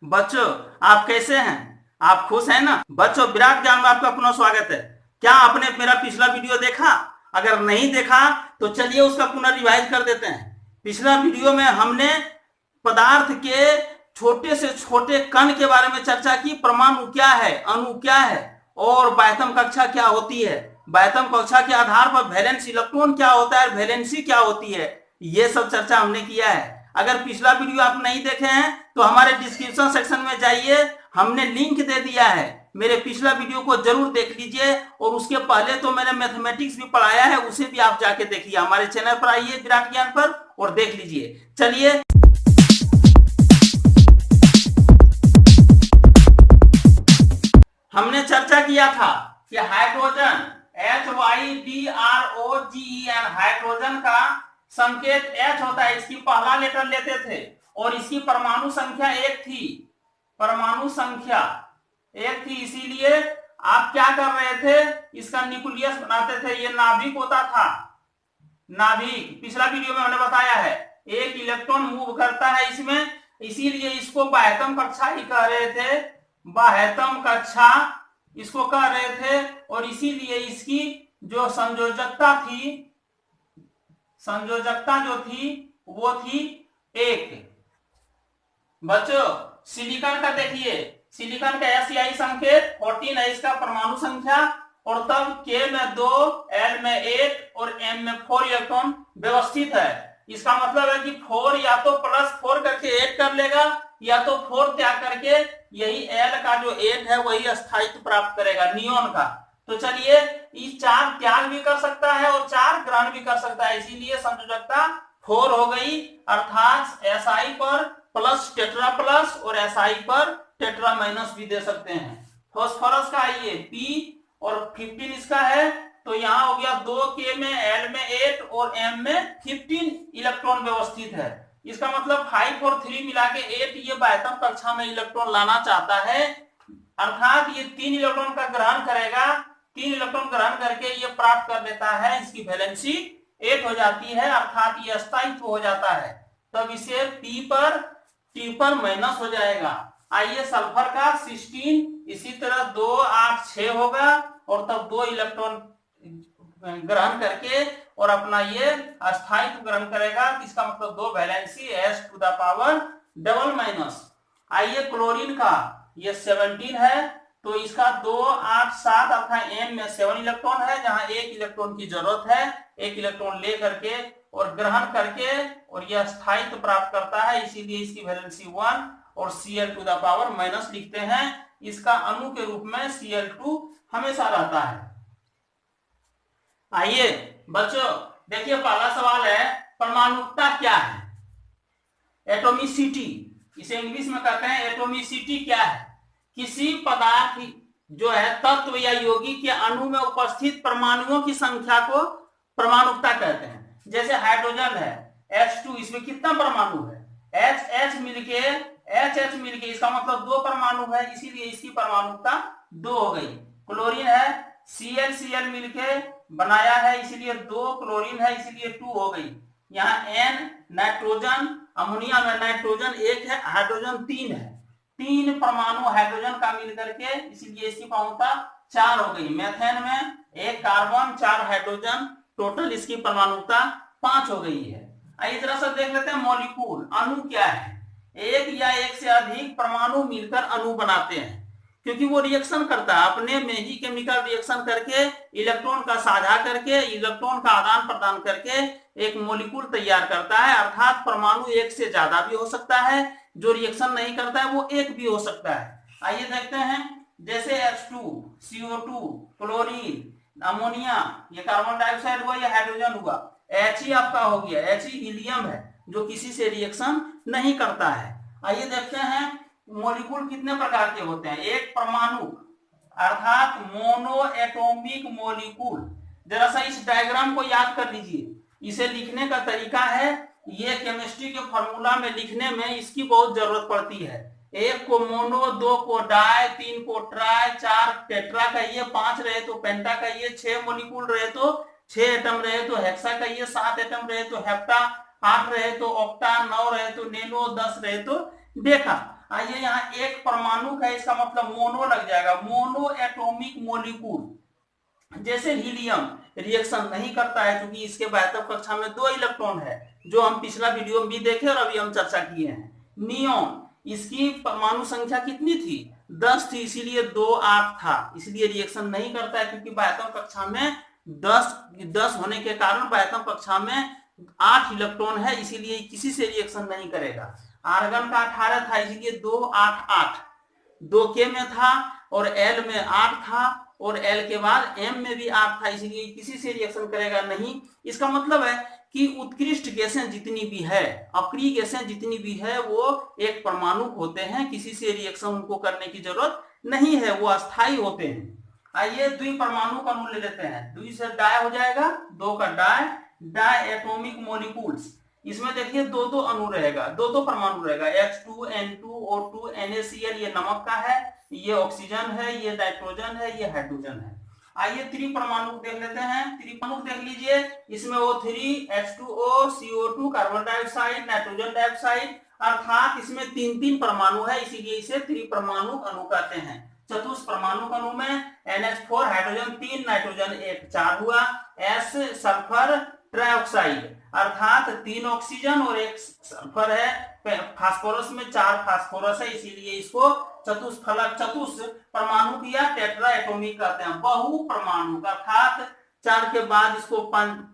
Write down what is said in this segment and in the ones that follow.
बच्चों, आप कैसे हैं? आप खुश हैं ना? बच्चों, विराट ज्ञान में आपका पुनः स्वागत है। क्या आपने मेरा पिछला वीडियो देखा? अगर नहीं देखा तो चलिए उसका पुनः रिवाइज कर देते हैं। पिछला वीडियो में हमने पदार्थ के छोटे से छोटे कण के बारे में चर्चा की। परमाणु क्या है, अणु क्या है और बाह्यतम कक्षा क्या होती है। बाह्यतम कक्षा के आधार पर वैलेंस इलेक्ट्रॉन क्या होता है, वैलेंसी क्या होती है, ये सब चर्चा हमने किया है। अगर पिछला वीडियो आप नहीं देखे हैं तो हमारे डिस्क्रिप्शन सेक्शन में जाइए, हमने लिंक दे दिया है। मेरे पिछला वीडियो को जरूर देख लीजिए। और उसके पहले तो मैंने मैथमेटिक्स भी पढ़ाया है, उसे भी आप जाके देखिए। हमारे चैनल पर आइए विराट ज्ञान पर और देख लीजिए। चलिए, हमने चर्चा किया था कि हाइड्रोजन HYDROGEN, हाइड्रोजन का संकेत H होता है। इसकी पहला लेटर लेते थे और इसकी परमाणु संख्या 1 थी। परमाणु संख्या 1 थी, इसीलिए आप क्या कर रहे थे, इसका न्यूक्लियस बनाते थे। ये नाभिक होता था। नाभिक पिछला वीडियो में हमने बताया है, एक इलेक्ट्रॉन मूव करता है इसमें, इसीलिए इसको बाह्यतम कक्षा ही कह रहे थे। बाह्यतम कक्षा इसको कह रहे थे। और इसीलिए इसकी जो संयोजकता थी, संयोजकता जो थी वो थी 1। बच्चों, सिलिकॉन का देखिए, सिलिकॉन का SI संकेत 14 है इसका परमाणु संख्या। और तब K में 2, L में 1 और M में 4 इलेक्ट्रॉन व्यवस्थित है। इसका मतलब है कि 4 या तो +4 करके 8 कर लेगा, या तो 4 त्याग करके यही L का जो 8 है वही स्थायित्व प्राप्त करेगा नियोन का। तो चलिए, इस 4 त्याग भी कर सकता है और 4 ग्रहण भी कर सकता है, इसीलिए संयोजकता 4 हो गई। अर्थात SI पर प्लस टेट्रा प्लस और SI पर टेट्रा माइनस भी दे सकते हैं। फास्फोरस का ये P और 15 इसका है, तो यहां हो गया 2K में, L में 8 और M में 15 इलेक्ट्रॉन व्यवस्थित है। इसका मतलब 5 और 3 मिला के 8 ये बाह्यतम कक्षा में इलेक्ट्रॉन लाना चाहता है। अर्थात ये 3 इलेक्ट्रॉन का ग्रहण करेगा, 3 इलेक्ट्रॉन ग्रहण करके ये प्राप्त कर लेता है। इसकी वैलेंसी 8 हो जाती है, अर्थात ये स्थायित्व हो जाता है। तब इसे P पर T पर माइनस हो जाएगा। आइए, सल्फर का 16 इसी तरह 2, 8, 6 होगा और तब 2 इलेक्ट्रॉन ग्रहण करके और अपना ये अस्थायित्व ग्रहण करेगा। इसका मतलब 2 वैलेंसी S⁻⁻⁻। आइए, क्लोरीन का ये 17 है, तो इसका 2, 8, 7 अर्थात M में 7 इलेक्ट्रॉन है, जहां 1 इलेक्ट्रॉन की जरूरत है। 1 इलेक्ट्रॉन ले करके और ग्रहण करके और यह स्थायित्व प्राप्त करता है, इसीलिए इसकी वैलेंसी 1 और Cl⁻⁻ लिखते हैं। इसका अणु के रूप में Cl2 हमेशा रहता है। आइए बच्चों, देखिए पहला सवाल है, परमाणुकता क्या है? एटोमिसिटी, इसे इंग्लिश में कहते हैं एटोमिसिटी। क्या है? किसी पदार्थ जो है, तत्व या यौगिक के अणु में उपस्थित परमाणुओं की संख्या को परमाणुकता कहते हैं। जैसे हाइड्रोजन है H2, इसमें कितना परमाणु है? H मिलके H मिलके, इसका मतलब 2 परमाणु है, इसीलिए इसकी परमाणुकता 2 हो गई। क्लोरीन है Cl मिलके बनाया है, इसीलिए 2 क्लोरीन है, इसीलिए 2 हो गई। यहाँ N नाइट्रोजन, अमोनिया में नाइट्रोजन 1 है, हाइड्रोजन 3 है। 3 परमाणु हाइड्रोजन का मिलकर के, इसीलिए इसकी परमाणुकता 4 हो गई। मेथेन में 1 कार्बन 4 हाइड्रोजन, टोटल इसकी परमाणुकता 5 हो गई है। इस तरह से देख लेते हैं मॉलिक्यूल, अणु क्या है? एक या एक से अधिक परमाणु मिलकर अणु बनाते हैं, क्योंकि वो रिएक्शन करता है, अपने में ही केमिकल रिएक्शन करके इलेक्ट्रॉन का साझा करके, इलेक्ट्रॉन का आदान प्रदान करके एक मॉलिक्यूल तैयार करता है। अर्थात परमाणु एक से ज्यादा भी हो सकता है, जो रिएक्शन नहीं करता है वो एक भी हो सकता है। आइए देखते हैं, जैसे H2, CO2, क्लोरीन, अमोनिया, ये कार्बन डाइऑक्साइड हुआ, ये हाइड्रोजन हुआ। He आपका हो गया, He हीलियम है, जो किसी से रिएक्शन नहीं करता है। आइए देखते हैं मॉलिक्यूल कितने प्रकार के होते हैं। एक परमाणु अर्थात मोनो एटॉमिक मॉलिक्यूल। जरा सा इस डायग्राम को याद कर लीजिए, इसे लिखने का तरीका है, ये केमिस्ट्री के फॉर्मूला में लिखने में इसकी बहुत जरूरत पड़ती है। 1 को मोनो, 2 को डाई, 3 को ट्राई, 4 टेट्रा कहिए, 5 रहे तो पेंटा कहिए, 6 मॉलिक्यूल रहे तो 6 एटम रहे तो हेक्सा कहिए, 7 एटम रहे तो हेप्टा, 8 रहे तो ऑक्टा, 9 रहे तो नेनो, 10 रहे तो डेका। आइए यहाँ एक परमाणु है, इसका मतलब मोनो लग जाएगा, मोनो एटॉमिक मॉलिक्यूल। जैसे हीलियम रिएक्शन नहीं करता है क्योंकि इसके बाह्यतम कक्षा में 2 इलेक्ट्रॉन है, जो हम पिछला वीडियो में भी देखे और अभी हम चर्चा किए हैं। नियोन, इसकी परमाणु संख्या कितनी थी? 10 थी, इसीलिए 2 8 था, इसलिए रिएक्शन नहीं करता है क्योंकि बाह्यतम कक्षा में 10 होने के कारण बाह्यतम कक्षा में 8 इलेक्ट्रॉन है, इसीलिए किसी से रिएक्शन नहीं करेगा। आर्गन का 18 था, इसीलिए 2 8 8, 2K में था और L में 8 था और L के बाद M में भी 8 था, इसीलिए किसी से रिएक्शन करेगा नहीं। इसका मतलब है कि उत्कृष्ट गैसें जितनी भी है, अक्रिय गैसें जितनी भी है, वो एक परमाणु होते हैं, किसी से रिएक्शन उनको करने की जरूरत नहीं है, वो अस्थायी होते हैं। आइए द्विपरमाणु का अणु ले लेते हैं। द्वि से डाई हो जाएगा, 2 का डाई एटॉमिक मॉलिक्यूल्स। इसमें देखिए 2 अणु रहेगा, 2 परमाणु रहेगा, H2 N2 O2 NaCl, ये नमक का है, ये ऑक्सीजन है, ये नाइट्रोजन है, ये हाइड्रोजन है। आइए त्रिपरमाणु देख लेते हैं। त्रिपरमाणु देख लीजिए, इसमें O3 H2O CO2 carbon dioxide nitrogen dioxide, अर्थात इसमें 3 परमाणु है, इसीलिए इसे त्रिपरमाणु अणु कहते हैं। चतुष्परमाणु अणु में NH4 हाइड्रोजन 3 नाइट्रोजन 1 4 हुआ, S सल्फर ट्राइऑक्साइड, अर्थात 3 ऑक्सीजन और 1 सल्फर है। फास्फोरस में 4 फास्फोरस है, इसीलिए इसको चतुष परमाणु या टेट्रा एटॉमिक कहते हैं। बहु परमाणु अर्थात 4 के बाद इसको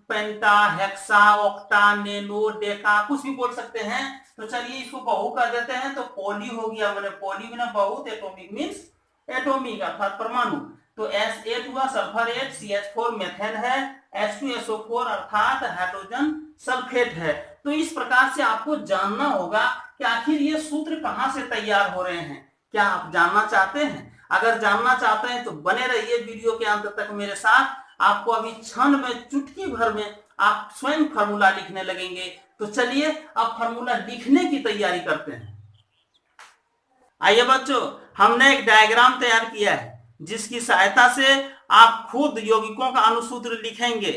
पेंटा हेक्सा ऑक्टा नेनो डेका कुछ भी बोल सकते हैं। तो चलिए इसको बहु कह देते हैं, तो पॉली हो गया, मैंने पॉली में बहुत, एटॉमिक मींस एटॉमिक अर्थात परमाणु। तो S8 हुआ सल्फर 8, CH4 मेथेन है, H2SO4 अर्थात हाइड्रोजन सल्फेट है। तो इस प्रकार से आपको जानना होगा कि आखिर ये सूत्र कहां से तैयार हो रहे हैं। क्या आप जानना चाहते हैं? अगर जानना चाहते हैं तो बने रहिए वीडियो के अंत तक मेरे साथ। आपको अभी क्षण में, चुटकी भर में आप स्वयं फार्मूला लिखने लगेंगे। तो चलिए अब फार्मूला लिखने की तैयारी करते हैं। आइए बच्चों, हमने एक डायग्राम तैयार किया है जिसकी सहायता से आप खुद यौगिकों का अणुसूत्र लिखेंगे,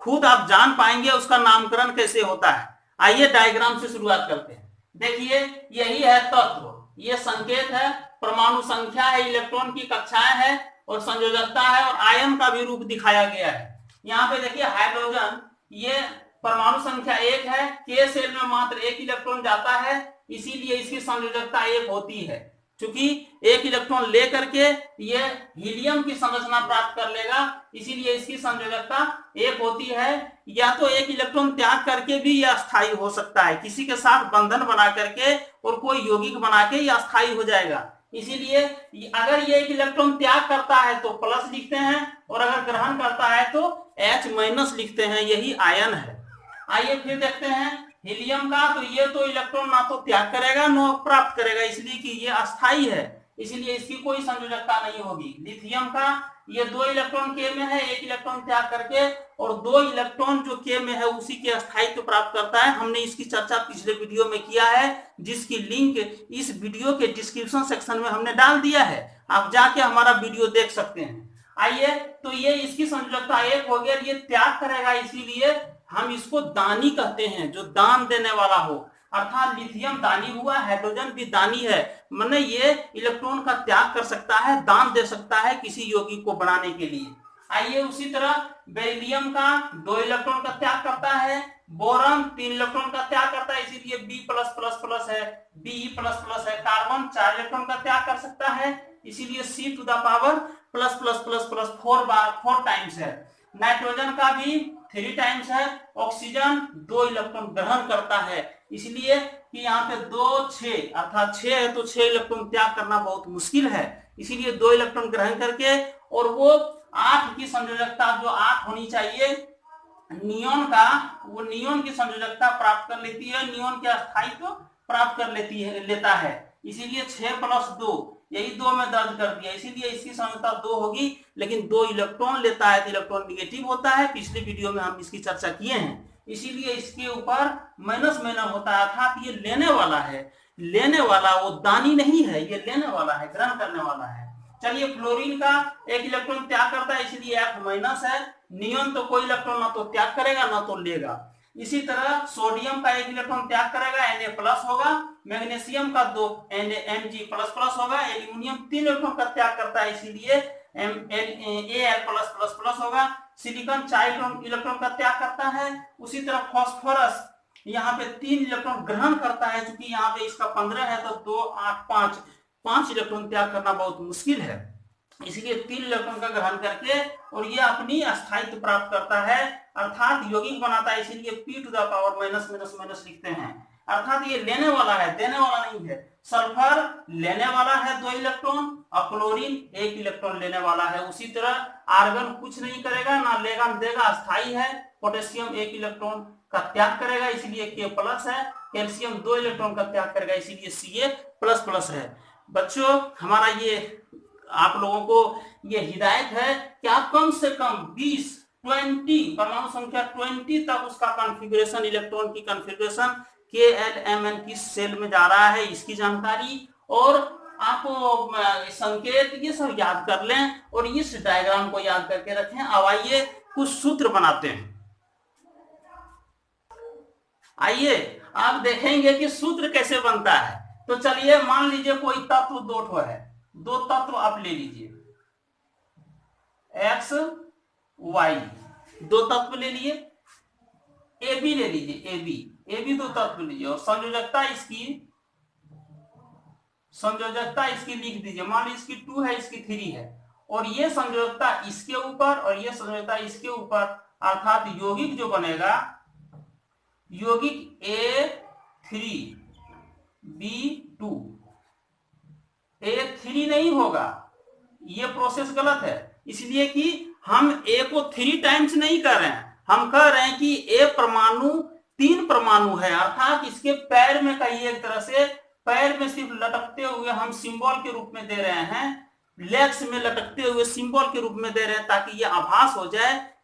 खुद आप जान पाएंगे उसका नामकरण कैसे होता है। आइए डायग्राम से शुरुआत करते हैं। देखिए यही है तत्व, ये संकेत है, परमाणु संख्या है, इलेक्ट्रॉन की कक्षाएं है और संयोजकता है और आयन का भी रूप दिखाया गया है। यहाँ पे देखिए हाइड्रोजन, ये परमाणु संख्या 1 है, K सेल में मात्र 1 इलेक्ट्रॉन जाता है, इसीलिए इसकी संयोजकता 1 होती है। क्योंकि 1 इलेक्ट्रॉन लेकर के ये हीलियम की संरचना प्राप्त कर लेगा, इसीलिए इसकी संयोजकता 1 होती है। या तो 1 इलेक्ट्रॉन त्याग करके भी यह अस्थायी हो सकता है, किसी के साथ बंधन बना करके और कोई यौगिक बना के यह अस्थायी हो जाएगा। इसीलिए अगर ये 1 इलेक्ट्रॉन त्याग करता है तो प्लस लिखते हैं और अगर ग्रहण करता है तो H- लिखते हैं, यही आयन है। आइए फिर देखते हैं हीलियम का। तो ये तो इलेक्ट्रॉन ना तो त्याग करेगा ना प्राप्त करेगा, इसलिए कि ये अस्थायी है, इसलिए इसकी कोई संयोजकता नहीं होगी। लिथियम का ये 2 इलेक्ट्रॉन K में है, 1 इलेक्ट्रॉन त्याग करके और 2 इलेक्ट्रॉन जो K में है उसी के अस्थायित्व प्राप्त करता है। हमने इसकी चर्चा पिछले वीडियो में किया है, जिसकी लिंक इस वीडियो के डिस्क्रिप्शन सेक्शन में हमने डाल दिया है, आप जाके हमारा वीडियो देख सकते हैं। आइए, तो ये इसकी संयोजकता 1 हो गया, ये त्याग करेगा, इसीलिए हम इसको दानी कहते हैं, जो दान देने वाला हो। अर्थात लिथियम दानी हुआ, हाइड्रोजन भी दानी है, माने ये इलेक्ट्रॉन का त्याग कर सकता है, दान दे सकता है किसी यौगिक को बनाने के लिए। आइए उसी तरह बेरिलियम का 2 इलेक्ट्रॉन का त्याग करता है, बोरॉन 3 इलेक्ट्रॉन का त्याग करता है, इसीलिए B+++ है, Be++ है। कार्बन 4 इलेक्ट्रॉन का त्याग कर सकता है, इसीलिए C⁻++++ 4 टाइम्स है। नाइट्रोजन का भी 3 टाइम्स है। ऑक्सीजन 2 इलेक्ट्रॉन ग्रहण करता है, इसलिए कि यहाँ पे 2 6 अर्थात 6 है, तो 6 इलेक्ट्रॉन त्याग करना बहुत मुश्किल है, इसीलिए 2 इलेक्ट्रॉन ग्रहण करके और वो 8 की संयोजकता जो 8 होनी चाहिए नियोन का, वो नियोन की संयोजकता प्राप्त कर लेती है, नियोन के अस्थायित्व प्राप्त कर लेता है, इसीलिए 6+2 यही 2 में दर्ज कर दिया, इसीलिए इसकी संयोजकता 2 होगी। लेकिन 2 इलेक्ट्रॉन लेता है तो इलेक्ट्रॉन निगेटिव होता है, पिछले वीडियो में हम इसकी चर्चा किए हैं, इसीलिए इसके ऊपर माइनस होता है, अर्थात ये लेने वाला है, लेने वाला वो दानी नहीं है, ये लेने वाला है, ग्रहण करने वाला है। चलिए फ्लोरीन का 1 इलेक्ट्रॉन त्याग करता है, इसलिए F- है। नियोन तो कोई इलेक्ट्रॉन ना तो त्याग करेगा ना तो लेगा। इसी तरह सोडियम का 1 इलेक्ट्रॉन त्याग करेगा, Na+ होगा। मैग्नीशियम का 2 Mg++ होगा। एल्यूमिनियम 3 इलेक्ट्रॉन का त्याग करता है, इसीलिए Al+++ होगा। सिलिकॉन 4 इलेक्ट्रॉन का त्याग करता है। उसी तरह फास्फोरस यहाँ पे 3 इलेक्ट्रॉन ग्रहण करता है, क्योंकि यहाँ पे इसका 15 है तो 2 8 5 इलेक्ट्रॉन त्याग करना बहुत मुश्किल है, इसलिए 3 इलेक्ट्रॉन का ग्रहण करके और ये अपनी स्थायित्व प्राप्त करता है, अर्थात यौगिक बनाता है, इसीलिए P⁻⁻⁻⁻ लिखते हैं। अर्थात ये लेने वाला है, देने वाला नहीं है। सल्फर लेने वाला है 2 इलेक्ट्रॉन और क्लोरीन 1 इलेक्ट्रॉन लेने वाला है। उसी तरह आर्गन कुछ नहीं करेगा, ना लेगा ना देगा, स्थायी है। पोटेशियम 1 इलेक्ट्रॉन का त्याग करेगा, इसलिए K+ है। कैल्शियम 2 इलेक्ट्रॉन का त्याग करेगा, इसीलिए Ca++ है। बच्चों, हमारा ये आप लोगों को ये हिदायत है कि आप कम से कम 20 परमाणु संख्या 20 तक उसका कॉन्फ़िगरेशन, इलेक्ट्रॉन की कॉन्फ़िगरेशन KLMN किस सेल में जा रहा है, इसकी जानकारी और आप संकेत ये सब याद कर लें और इस डायग्राम को याद करके रखें। अब आइए कुछ सूत्र बनाते हैं। आइए आप देखेंगे कि सूत्र कैसे बनता है। तो चलिए मान लीजिए कोई तत्व 2 ठो है, 2 तत्व आप ले लीजिए, X Y 2 तत्व ले लिए, AB ले लीजिए, AB 2 तत्व लीजिए और संयोजकता इसकी लिख दीजिए। मान लीजिए इसकी 2 है, इसकी 3 है और ये संयोजकता इसके ऊपर और ये संयोजकता इसके ऊपर, अर्थात यौगिक जो बनेगा, यौगिक A3B2 A3 नहीं होगा, ये प्रोसेस गलत है, इसलिए कि हम A को 3 टाइम्स नहीं कर रहे हैं, हम कह रहे हैं कि A परमाणु 3 परमाणु है, अर्थात इसके पैर में कहिए एक तरह से, पैर में सिर्फ लटकते हुए हम सिंबल के रूप में दे रहे हैं, लेग्स में लटकते हुए सिंबल के रूप में दे रहे हैं, ताकि यह आभास हो जाए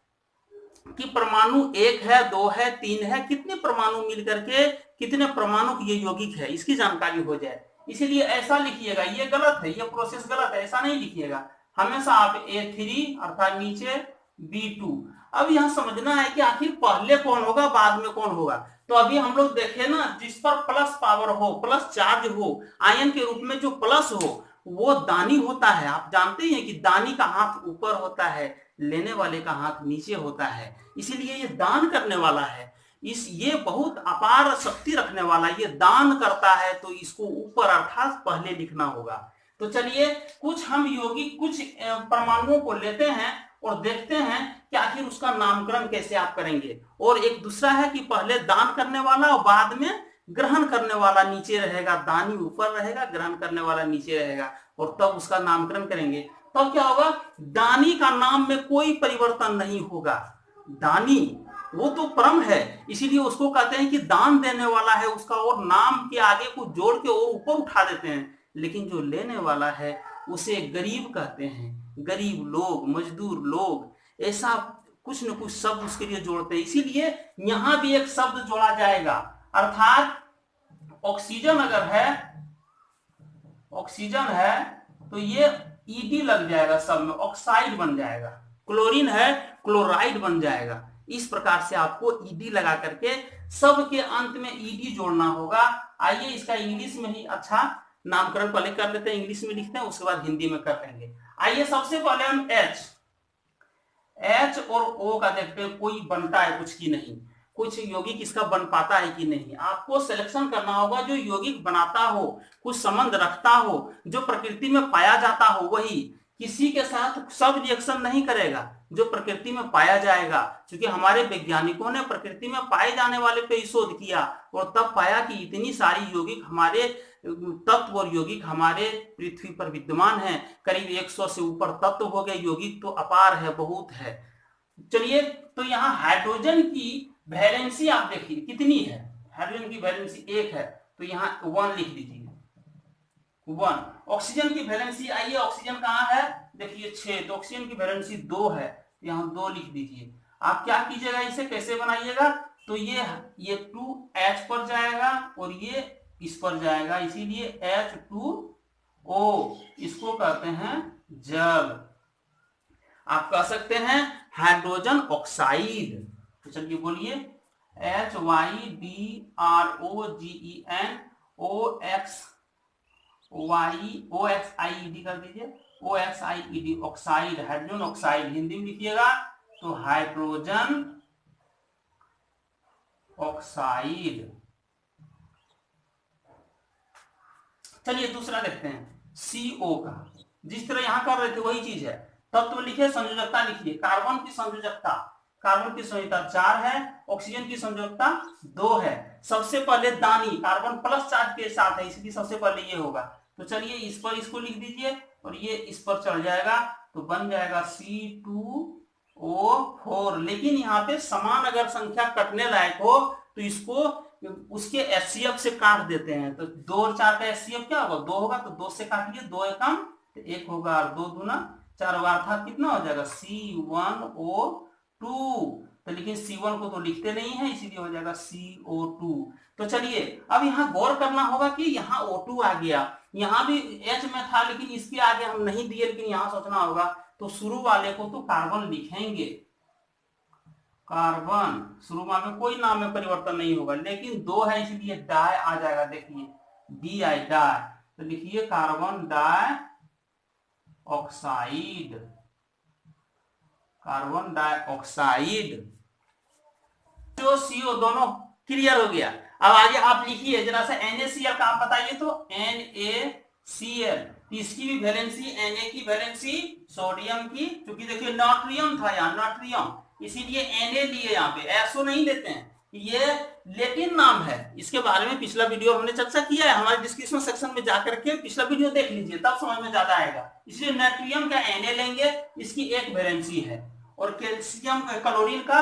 कि परमाणु 1 है, 2 है, 3 है, कितने परमाणु मिलकर के कितने परमाणु ये यौगिक है, इसकी जानकारी हो जाए। इसीलिए ऐसा लिखिएगा, ये गलत है, ये प्रोसेस गलत है, ऐसा नहीं लिखिएगा। हमेशा आप A3 अर्थात नीचे B2। अब यहां समझना है कि आखिर पहले कौन होगा, बाद में कौन होगा। तो अभी हम लोग देखे ना, जिस पर प्लस पावर हो, प्लस चार्ज हो, आयन के रूप में जो प्लस हो, वो दानी होता है। आप जानते हैं कि दानी का हाथ ऊपर होता है, लेने वाले का हाथ नीचे होता है, इसीलिए ये दान करने वाला है। ये बहुत अपार शक्ति रखने वाला, ये दान करता है, तो इसको ऊपर अर्थात पहले लिखना होगा। तो चलिए कुछ हम यौगिक कुछ परमाणुओं को लेते हैं और देखते हैं कि आखिर उसका नामकरण कैसे आप करेंगे। और एक दूसरा है कि पहले दान करने वाला और बाद में ग्रहण करने वाला नीचे रहेगा, दानी ऊपर रहेगा, ग्रहण करने वाला नीचे रहेगा, और तब उसका नामकरण करेंगे। तब क्या होगा, दानी का नाम में कोई परिवर्तन नहीं होगा। दानी वो तो परम है, इसीलिए उसको कहते हैं कि दान देने वाला है, उसका और नाम के आगे को जोड़ के और ऊपर उठा देते हैं। लेकिन जो लेने वाला है उसे गरीब कहते हैं, गरीब लोग, मजदूर लोग, ऐसा कुछ न कुछ शब्द उसके लिए जोड़ते हैं। इसीलिए यहां भी एक शब्द जोड़ा जाएगा, अर्थात ऑक्सीजन अगर है, ऑक्सीजन है तो ये ईडी लग जाएगा, सब में ऑक्साइड बन जाएगा। क्लोरीन है, क्लोराइड बन जाएगा। इस प्रकार से आपको ईडी लगा करके सब के अंत में ईडी जोड़ना होगा। आइए इसका इंग्लिश में ही अच्छा नामकरण पहले कर लेते हैं, इंग्लिश में लिखते हैं, उसके बाद हिंदी में कर लेंगे। आइए सबसे पहले हम H और O का देखते हैं, कोई बनता है कुछ की नहीं, कुछ यौगिक इसका बन पाता है कि नहीं। आपको सिलेक्शन करना होगा जो यौगिक बनाता हो, कुछ संबंध रखता हो, जो प्रकृति में पाया जाता हो, वही। किसी के साथ सब रिएक्शन नहीं करेगा, जो प्रकृति में पाया जाएगा। क्योंकि हमारे वैज्ञानिकों ने प्रकृति में पाए जाने वाले पे ही शोध किया और तब पाया कि इतनी सारी यौगिक हमारे तत्व और यौगिक हमारे पृथ्वी पर विद्यमान है। करीब 100 से ऊपर तत्व हो गए, यौगिक तो अपार है, बहुत है। चलिए, तो यहाँ हाइड्रोजन की वैलेंसी आप देखिए कितनी है, हाइड्रोजन की वैलेंसी 1 है, तो यहाँ 1 लिख दीजिए, 1। ऑक्सीजन की वैलेंसी, आइए ऑक्सीजन कहाँ है, देखिए 6, तो ऑक्सीजन की वैलेंसी 2 है, यहाँ 2 लिख दीजिए। आप क्या कीजिएगा, इसे कैसे बनाइएगा, तो ये 2H पर जाएगा और ये इस पर जाएगा, इसीलिए H2O, इसको कहते हैं जल। आप कह सकते हैं हाइड्रोजन ऑक्साइड। तो चलिए बोलिए HYDROGENOXIED कर दीजिए, OXIED oxide, hydrogen oxide, Hindi में लिखिएगा तो हाइड्रोजन ऑक्साइड। चलिए दूसरा देखते हैं CO का, जिस तरह यहां कर रहे थे वही चीज है। तत्व लिखिए, संयोजकता लिखिए। कार्बन की संयोजकता, कार्बन की संयोजकता 4 है, ऑक्सीजन की संयोजकता 2 है। सबसे पहले दानी कार्बन प्लस चार्ज के साथ है, इसलिए सबसे पहले ये होगा। तो चलिए इस पर इसको लिख दीजिए और ये इस पर चढ़ जाएगा तो बन जाएगा C2O4। लेकिन यहाँ पे समान अगर संख्या कटने लायक हो तो इसको उसके HCF से काट देते हैं। तो 2 और 4 का HCF क्या होगा, 2 होगा, तो 2 से काटिए, 2 एकम तो 1 होगा और 2 दूना 4 होगा, अर्थात कितना हो जाएगा C1O2। तो लेकिन C1 को तो लिखते नहीं है, इसीलिए हो जाएगा CO2। तो चलिए अब यहाँ गौर करना होगा कि यहाँ O2 आ गया, यहाँ भी H में था लेकिन इसके आगे हम नहीं दिए, लेकिन यहाँ सोचना होगा तो शुरू वाले को तो कार्बन लिखेंगे, कार्बन शुरू में कोई नाम में परिवर्तन नहीं होगा, लेकिन 2 है इसलिए डाई आ जाएगा। देखिए DI डाई, तो लिखिए carbon dioxide, carbon dioxide. जो CO दोनों क्लियर हो गया। अब आगे आप लिखिए जरा सा NaCl का आप बताइए तो NaCl, इसकी भी वैलेंसी Na की वैलेंसी सोडियम की, क्योंकि देखिए नाट्रियम था यहाँ, नाट्रियम, इसीलिए Na लिए यहाँ पे, SO नहीं लेते हैं, ये लेटिन नाम है। इसके बारे में पिछला वीडियो हमने चर्चा किया है, हमारे डिस्क्रिप्शन सेक्शन में जाकर के पिछला वीडियो देख लीजिए, तब समझ में ज्यादा आएगा। इसलिए नाट्रियम का Na लेंगे, इसकी एक वैलेंसी है, और कैल्शियम क्लोरीन का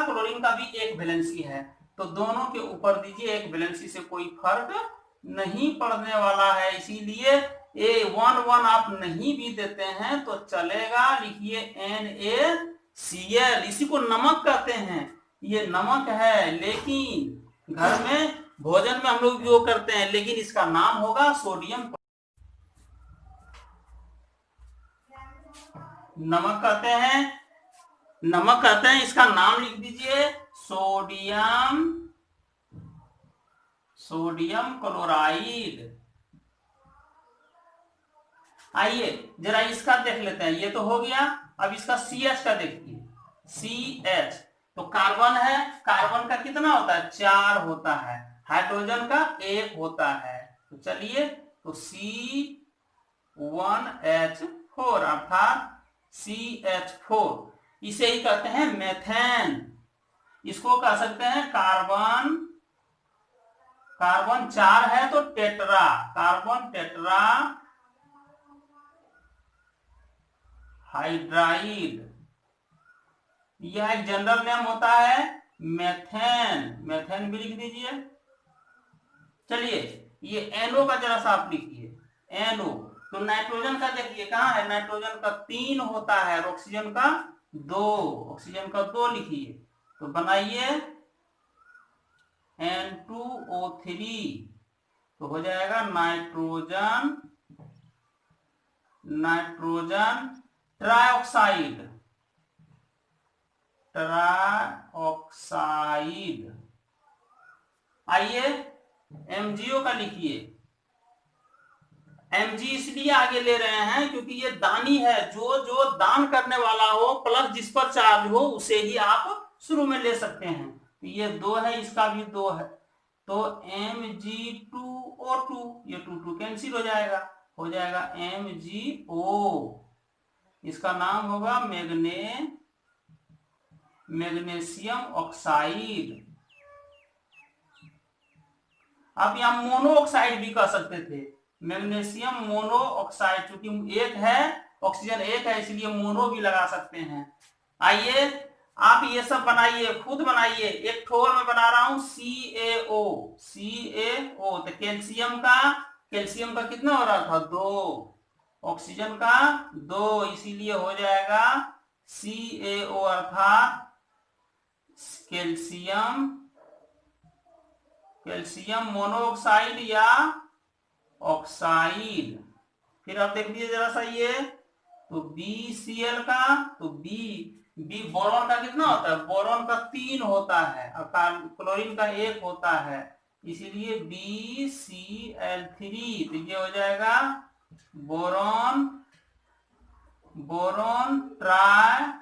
भी एक वैलेंसी है। तो दोनों के ऊपर दीजिए, एक वैलेंसी से कोई फर्क नहीं पड़ने वाला है, इसीलिए A11 आप नहीं भी देते हैं तो चलेगा। लिखिए NaCl, इसी को नमक कहते हैं, ये नमक है, लेकिन घर में भोजन में हम लोग उपयोग करते हैं, लेकिन इसका नाम होगा सोडियम, नमक कहते हैं, नमक कहते हैं, इसका नाम लिख दीजिए सोडियम, सोडियम क्लोराइड। आइए जरा इसका देख लेते हैं, ये तो हो गया। अब इसका CH का देखिए, CH तो कार्बन है, कार्बन का कितना होता है, 4 होता है, हाइड्रोजन का 1 होता है। तो चलिए तो C1H4 अर्थात CH4, इसे ही कहते हैं मेथेन। इसको कह सकते हैं कार्बन, कार्बन 4 है तो टेट्रा, कार्बन टेट्रा हाइड्राइड, यह एक जनरल नेम होता है मेथेन, मेथेन भी लिख दीजिए। चलिए ये NO का जरा सा आप लिखिए, NO तो नाइट्रोजन का देखिए कहाँ है, नाइट्रोजन का 3 होता है और ऑक्सीजन का 2, ऑक्सीजन का 2 लिखिए, तो बनाइए N2O3, तो हो जाएगा नाइट्रोजन, नाइट्रोजन ट्राइऑक्साइड, ट्राइऑक्साइड। आइए MgO का लिखिए, Mg इसलिए आगे ले रहे हैं क्योंकि ये दानी है, जो दान करने वाला हो प्लस जिस पर चार्ज हो उसे ही आप शुरू में ले सकते हैं। तो ये 2 है, इसका भी 2 है, तो Mg2O2, ये 2 कैंसिल हो जाएगा MgO, इसका नाम होगा मैग्नीशियम ऑक्साइड। आप यहाँ मोनो ऑक्साइड भी कह सकते थे, मैग्नीशियम मोनो ऑक्साइड, क्योंकि 1 है, ऑक्सीजन 1 है, इसलिए मोनो भी लगा सकते हैं। आइए आप ये सब बनाइए, खुद बनाइए। एक ठोर में बना रहा हूं CaO, तो कैल्शियम का कितना हो रहा था, 2, ऑक्सीजन का 2, इसीलिए हो जाएगा CaO अर्थात कैल्शियम मोनोऑक्साइड या ऑक्साइड। फिर आप देख लीजिए जरा सा, ये तो BCl का, तो B बी बोरॉन का कितना होता है, बोरॉन का 3 होता है और क्लोरीन का 1 होता है, इसीलिए BCl3। तो ये हो जाएगा बोरॉन बोरॉन ट्राई।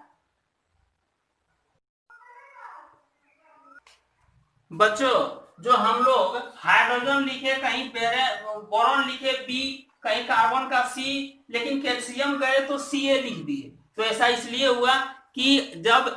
बच्चों जो हम लोग हाइड्रोजन लिखे कहीं बोरॉन लिखे बी, कहीं कार्बन का सी, लेकिन कैल्शियम गए तो Ca लिख दिए। तो ऐसा इसलिए हुआ कि जब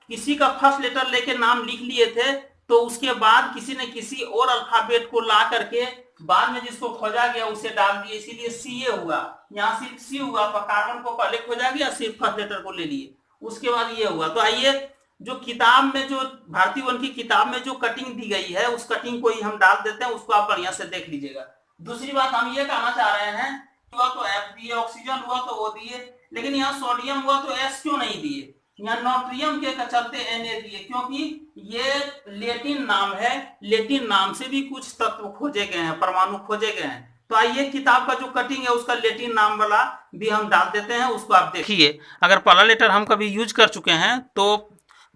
किसी का फर्स्ट लेटर लेके नाम लिख लिए थे तो उसके बाद किसी ने किसी और अल्फाबेट को ला करके बाद में जिसको खोजा गया उसे डाल दिए, इसीलिए Ca हुआ। यहाँ सिर्फ C हुआ, पर कार्बन को पहले खोजा गया, सिर्फ फर्स्ट लेटर को ले लिए, उसके बाद ये हुआ। तो आइए जो किताब में, जो भारतीय वन की किताब में जो कटिंग दी गई है उस कटिंग को ही हम डाल देते हैं, उसको आप बढ़िया से देख लीजिएगा। दूसरी बात हम ये कहना चाह रहे हैं, हुआ तो F दिए, ऑक्सीजन हुआ तो O दिए, लेकिन यहाँ सोडियम हुआ तो S क्यों नहीं दिए, यहाँ नाइट्रियम के चलते Na दिए, क्योंकि ये लेटिन नाम है, लेटिन नाम से भी कुछ तत्व खोजे गए हैं, परमाणु खोजे गए हैं। तो आइए किताब का जो कटिंग है उसका लेटिन नाम वाला भी हम डाल देते हैं, उसको आप देखिए। अगर पहला लेटर हम कभी यूज कर चुके हैं तो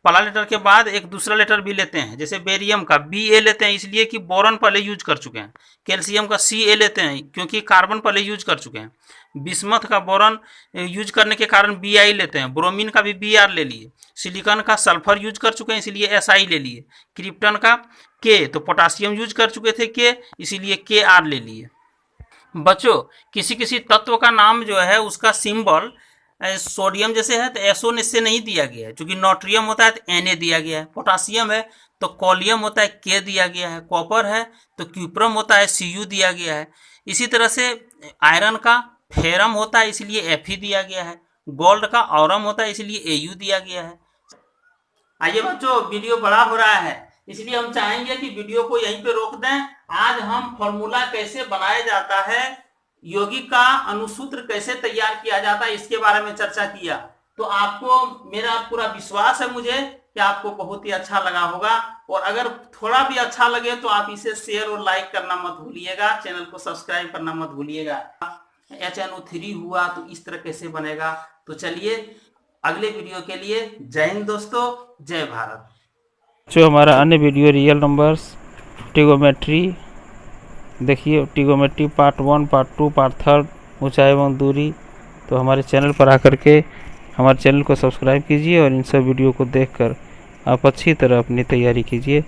पहला लेटर के बाद एक दूसरा लेटर भी लेते हैं, जैसे बेरियम का Ba लेते हैं इसलिए कि बोरॉन पहले यूज कर चुके हैं, कैल्शियम का Ca लेते हैं क्योंकि कार्बन पहले यूज कर चुके हैं, बिस्मथ का बोरॉन यूज करने के कारण Bi लेते हैं, ब्रोमीन का भी Br ले लिए, सिलिकॉन का सल्फर यूज कर चुके हैं इसलिए Si ले लिए, क्रिप्टन का K, तो पोटासियम यूज कर चुके थे K, इसीलिए Kr ले लिए। बच्चों किसी किसी तत्व का नाम जो है उसका सिंबल सोडियम जैसे है तो SO इससे नहीं दिया गया है, क्योंकि नाइट्रियम होता है तो Na दिया गया है, पोटासियम है तो कोलियम होता है K दिया गया है, कॉपर है तो क्यूप्रम होता है Cu दिया गया है। इसी तरह से आयरन का फेरम होता है इसलिए Fe दिया गया है, गोल्ड का औरम होता है इसलिए Au दिया गया है। आइए बच्चों वीडियो बड़ा हो रहा है इसलिए हम चाहेंगे कि वीडियो को यहीं पे रोक दें। आज हम फॉर्मूला कैसे बनाया जाता है, यौगिक का अनुसूत्र कैसे तैयार किया जाता है, इसके बारे में चर्चा किया। तो आपको मेरा पूरा विश्वास है मुझे कि आपको बहुत ही अच्छा लगा होगा, और अगर थोड़ा भी अच्छा लगे तो आप इसे शेयर और लाइक करना मत भूलिएगा, चैनल को सब्सक्राइब करना मत भूलिएगा। HNO3 हुआ तो इस तरह कैसे बनेगा। तो चलिए अगले वीडियो के लिए जय हिंद दोस्तों, जय भारत। जो हमारा अन्य वीडियो रियल नंबर्स, ट्रिगोमेट्री देखिए, ट्रिगोमेट्री पार्ट 1, पार्ट 2, पार्ट 3, ऊंचाई एवं दूरी, तो हमारे चैनल पर आकर के हमारे चैनल को सब्सक्राइब कीजिए और इन सब वीडियो को देखकर आप अच्छी तरह अपनी तैयारी कीजिए।